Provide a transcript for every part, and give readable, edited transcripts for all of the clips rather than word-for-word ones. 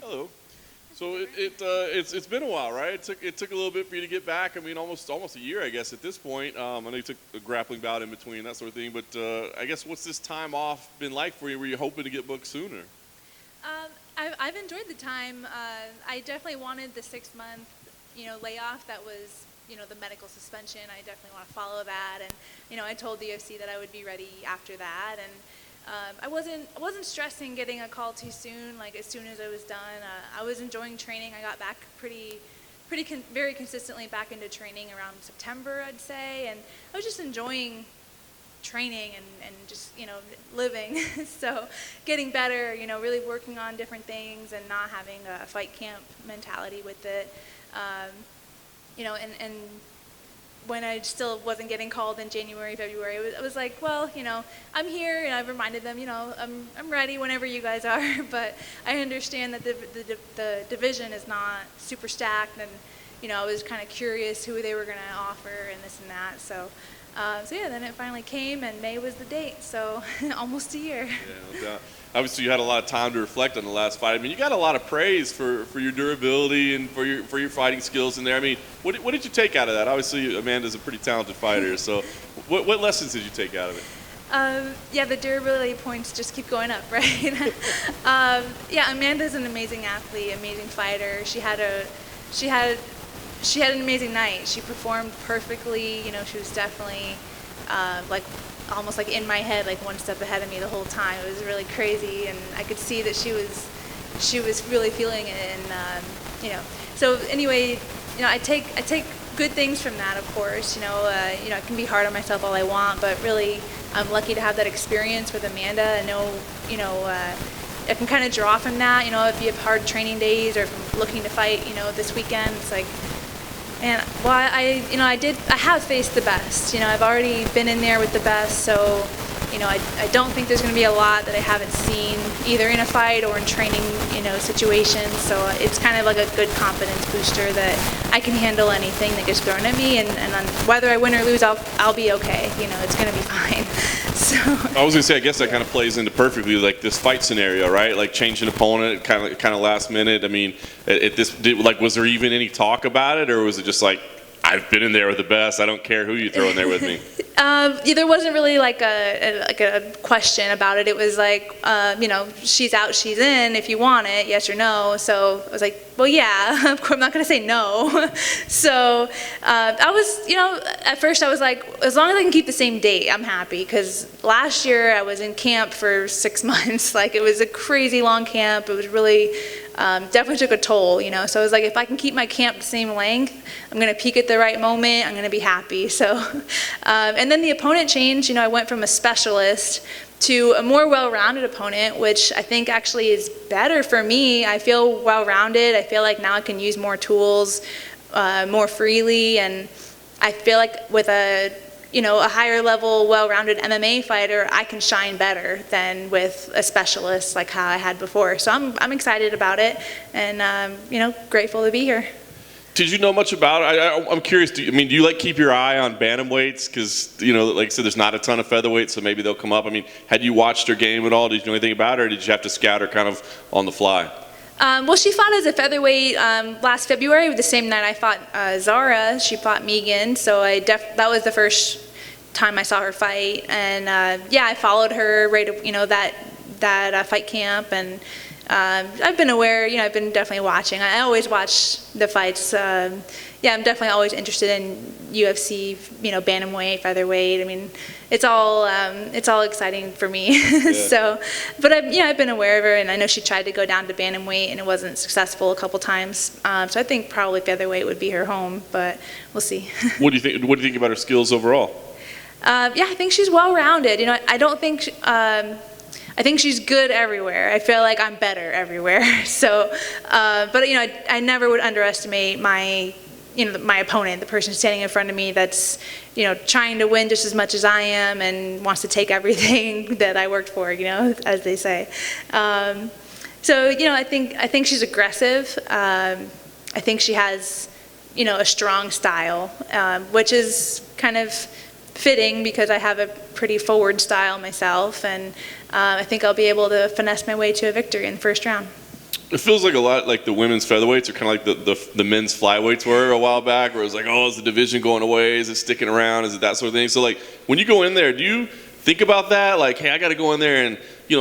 Hello. So it's been a while, right? It took a little bit for you to get back. I mean, almost a year, I guess, at this point. I know you took a grappling bout in between, that sort of thing. But I guess what's this time off been like for you? Were you hoping to get booked sooner? I've enjoyed the time. I definitely wanted the 6-month, layoff. That was, the medical suspension. I definitely want to follow that. And, I told the UFC that I would be ready after that. And I wasn't stressing getting a call too soon. Like as soon as I was done, I was enjoying training. I got back very consistently back into training around September, I'd say, and I was just enjoying training and just living. So getting better, really working on different things and not having a fight camp mentality with it. And when I still wasn't getting called in January, February, I was like, well, I'm here, and I've reminded them, I'm ready whenever you guys are. But I understand that the division is not super stacked, and I was kind of curious who they were going to offer and this and that. So yeah, then it finally came, and May was the date. So almost a year. Yeah, no doubt. Obviously, you had a lot of time to reflect on the last fight. I mean, you got a lot of praise for your durability and for your fighting skills in there. I mean, what did you take out of that? Obviously, Amanda's a pretty talented fighter. So, what lessons did you take out of it? Yeah, the durability points just keep going up, right? Yeah, Amanda's an amazing athlete, amazing fighter. She had an amazing night. She performed perfectly. She was definitely almost like in my head, like one step ahead of me the whole time. It was really crazy, and I could see that she was really feeling it. And so anyway, I take good things from that, of course. I can be hard on myself all I want, but really I'm lucky to have that experience with Amanda. I know, I can kind of draw from that. If you have hard training days or if I'm looking to fight, this weekend, it's like, and well, I have faced the best. I've already been in there with the best, so I don't think there's going to be a lot that I haven't seen either in a fight or in training, situations. So it's kind of like a good confidence booster that I can handle anything that gets thrown at me, and whether I win or lose, I'll be okay. It's going to be fine. So I was gonna say, I guess that kind of plays into perfectly like this fight scenario, right? Like changing opponent, kind of last minute. I mean, was there even any talk about it, or was it just like, I've been in there with the best, I don't care who you throw in there with me? There wasn't really like a question about it. It was like, she's out, she's in, if you want it, yes or no. So I was like, well, yeah, of course, I'm not going to say no. So I was, at first I was like, as long as I can keep the same date, I'm happy. Because last year I was in camp for 6 months. Like, it was a crazy long camp. It was really, definitely took a toll, So I was like, if I can keep my camp the same length, I'm going to peak at the right moment, I'm going to be happy. So, and then the opponent changed. I went from a specialist to a more well-rounded opponent, which I think actually is better for me. I feel well-rounded. I feel like now I can use more tools more freely, and I feel like with a higher level, well-rounded MMA fighter, I can shine better than with a specialist like how I had before. So I'm excited about it, and grateful to be here. Did you know much about it? I'm curious. Do you keep your eye on bantamweights? Because like I said, there's not a ton of featherweights, so maybe they'll come up. I mean, had you watched her game at all? Did you know anything about her, or did you have to scout her kind of on the fly? Well, she fought as a featherweight last February, the same night I fought Zara. She fought Megan, so that was the first time I saw her fight, and I followed her right, that fight camp, and I've been aware, I've been definitely watching. I always watch the fights. I'm definitely always interested in UFC, bantamweight, featherweight. I mean, it's all exciting for me. Yeah. So, but I've been aware of her, and I know she tried to go down to bantamweight, and it wasn't successful a couple times. So I think probably featherweight would be her home, but we'll see. What do you think about her skills overall? I think she's well-rounded. I think she's good everywhere. I feel like I'm better everywhere. So, but I never would underestimate my opponent, the person standing in front of me that's, trying to win just as much as I am and wants to take everything that I worked for, as they say. So, I think she's aggressive. I think she has, a strong style, which is kind of fitting because I have a pretty forward style myself, and I think I'll be able to finesse my way to a victory in the first round. It feels like a lot like the women's featherweights are kind of like the men's flyweights were a while back, where it was like, oh, is the division going away? Is it sticking around? Is it that sort of thing? So like when you go in there, do you think about that? Like, hey, I got to go in there and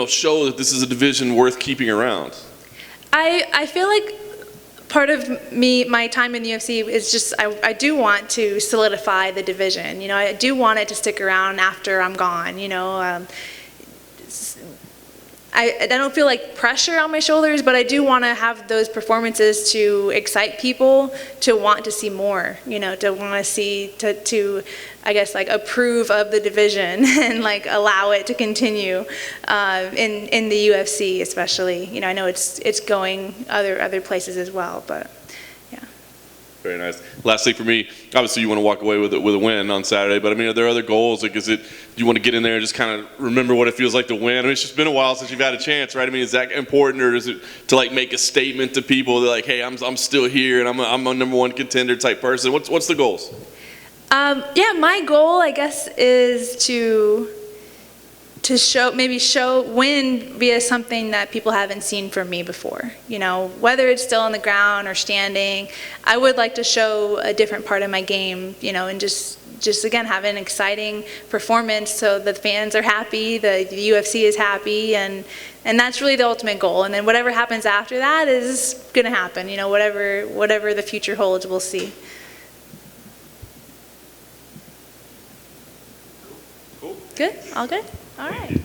show that this is a division worth keeping around. I feel like part of my time in the UFC is just I do want to solidify the division. I do want it to stick around after I'm gone. I don't feel like pressure on my shoulders, but I do want to have those performances to excite people to want to see more, to want to see, to I guess, like, approve of the division and, like, allow it to continue in the UFC especially. I know it's going other places as well, but yeah. Very nice. Last thing for me, obviously you want to walk away with a win on Saturday, but I mean, are there other goals? Like, do you want to get in there and just kind of remember what it feels like to win? I mean, it's just been a while since you've had a chance, right? I mean, is that important, or is it to like make a statement to people that like, hey, I'm still here and I'm a number one contender type person? What's the goals? Yeah, my goal, I guess, is to win via something that people haven't seen from me before. Whether it's still on the ground or standing, I would like to show a different part of my game, and just again have an exciting performance so the fans are happy, the UFC is happy, and that's really the ultimate goal. And then whatever happens after that is going to happen. Whatever the future holds, we'll see. Cool. Good? All good? All right.